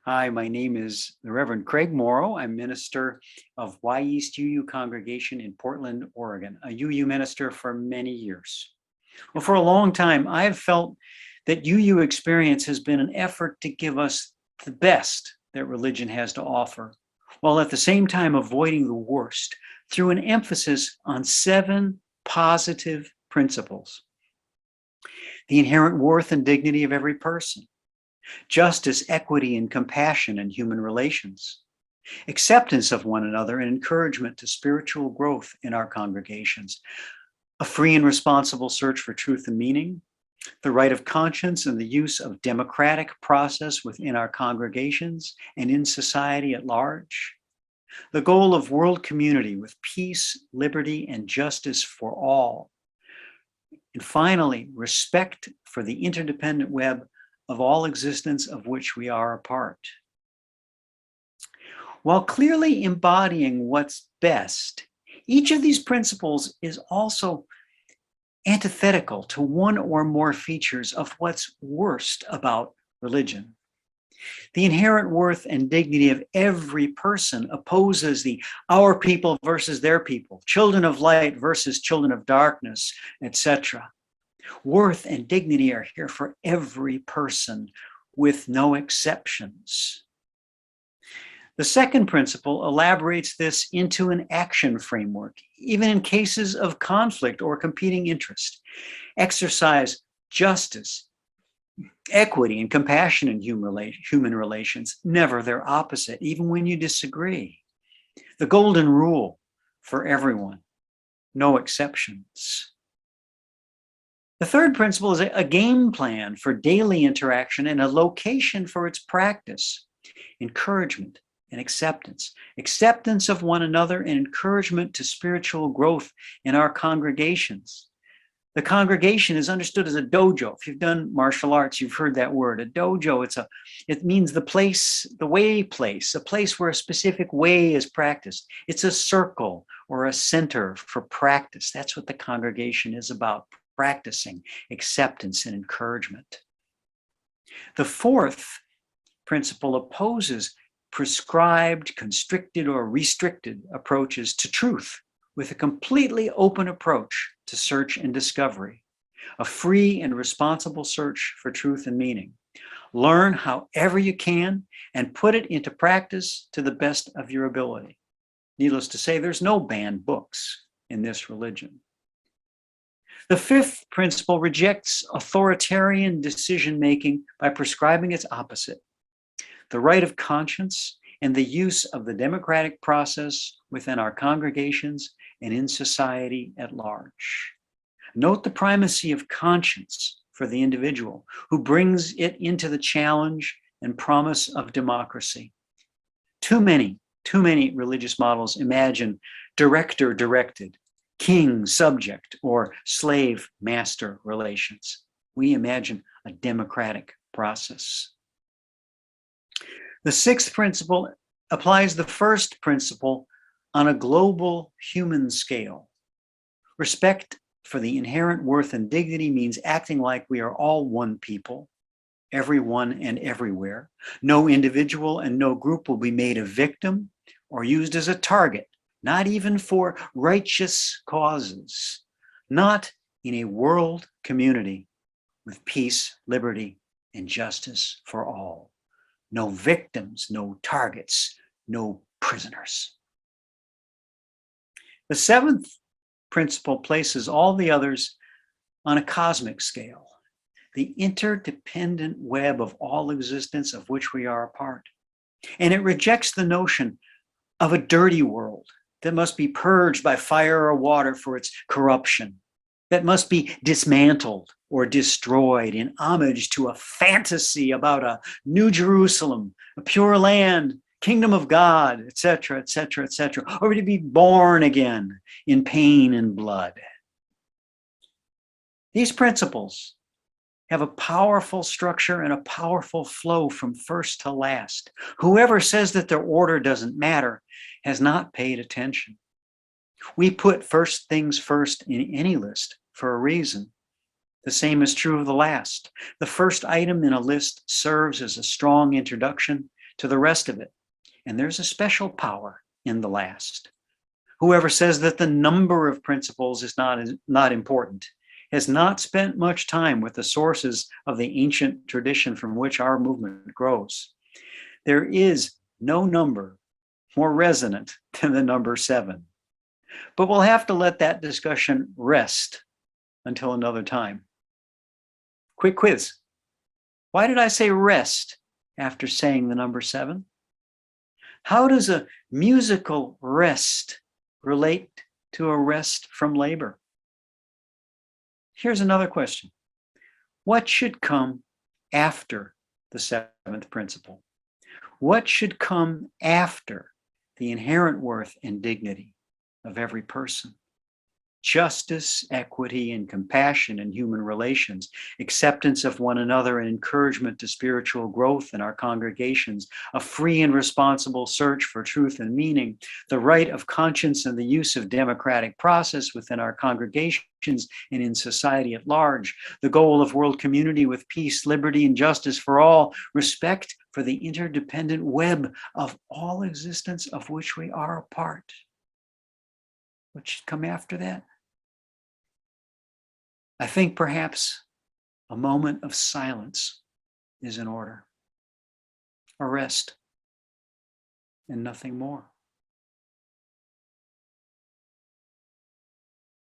Hi, my name is the Reverend Craig Moro. I'm minister of Wy'east UU Congregation in Portland, Oregon, a UU minister for many years. Well, for a long time, I've felt that UU experience has been an effort to give us the best that religion has to offer, while at the same time avoiding the worst through an emphasis on 7 positive principles. The inherent worth and dignity of every person, justice, equity, and compassion in human relations, acceptance of one another, and encouragement to spiritual growth in our congregations, a free and responsible search for truth and meaning, the right of conscience and the use of democratic process within our congregations and in society at large, the goal of world community with peace, liberty, and justice for all, and finally, respect for the interdependent web of all existence of which we are a part. While clearly embodying what's best, each of these principles is also antithetical to one or more features of what's worst about religion. The inherent worth and dignity of every person opposes the our people versus their people, children of light versus children of darkness, etc. Worth and dignity are here for every person with no exceptions. The second principle elaborates this into an action framework, even in cases of conflict or competing interest. Exercise justice, equity, and compassion in human relations, never their opposite, even when you disagree. The golden rule for everyone, no exceptions. The third principle is a game plan for daily interaction and a location for its practice, encouragement and acceptance. Acceptance of one another and encouragement to spiritual growth in our congregations. The congregation is understood as a dojo. If you've done martial arts, you've heard that word. A dojo, it means the place, the way place, a place where a specific way is practiced. It's a circle or a center for practice. That's what the congregation is about, practicing acceptance and encouragement. The fourth principle opposes prescribed, constricted, or restricted approaches to truth with a completely open approach to search and discovery, a free and responsible search for truth and meaning. Learn however you can and put it into practice to the best of your ability. Needless to say, there's no banned books in this religion. The fifth principle rejects authoritarian decision-making by prescribing its opposite, the right of conscience and the use of the democratic process within our congregations and in society at large. Note the primacy of conscience for the individual who brings it into the challenge and promise of democracy. Too many religious models imagine director-directed, king-subject, or slave-master relations. We imagine a democratic process. The sixth principle applies the first principle on a global human scale. Respect for the inherent worth and dignity means acting like we are all one people, everyone and everywhere. No individual and no group will be made a victim or used as a target, not even for righteous causes, not in a world community with peace, liberty, and justice for all. No victims, no targets, no prisoners. The seventh principle places all the others on a cosmic scale, the interdependent web of all existence of which we are a part. And it rejects the notion of a dirty world that must be purged by fire or water for its corruption, that must be dismantled or destroyed in homage to a fantasy about a new Jerusalem, a pure land, kingdom of God, etc., etc., etc., or to be born again in pain and blood. These principles have a powerful structure and a powerful flow from first to last. Whoever says that their order doesn't matter has not paid attention. We put first things first in any list for a reason. The same is true of the last. The first item in a list serves as a strong introduction to the rest of it. And there's a special power in the last. Whoever says that the number of principles is not important has not spent much time with the sources of the ancient tradition from which our movement grows. There is no number more resonant than the number 7. But we'll have to let that discussion rest until another time. Quick quiz. Why did I say rest after saying the number 7? How does a musical rest relate to a rest from labor? Here's another question. What should come after the 7th principle? What should come after the inherent worth and dignity of every person? Justice, equity, and compassion in human relations, acceptance of one another and encouragement to spiritual growth in our congregations, a free and responsible search for truth and meaning, the right of conscience and the use of democratic process within our congregations and in society at large, the goal of world community with peace, liberty, and justice for all, respect for the interdependent web of all existence of which we are a part. What should come after that? I think perhaps a moment of silence is in order. A rest and nothing more.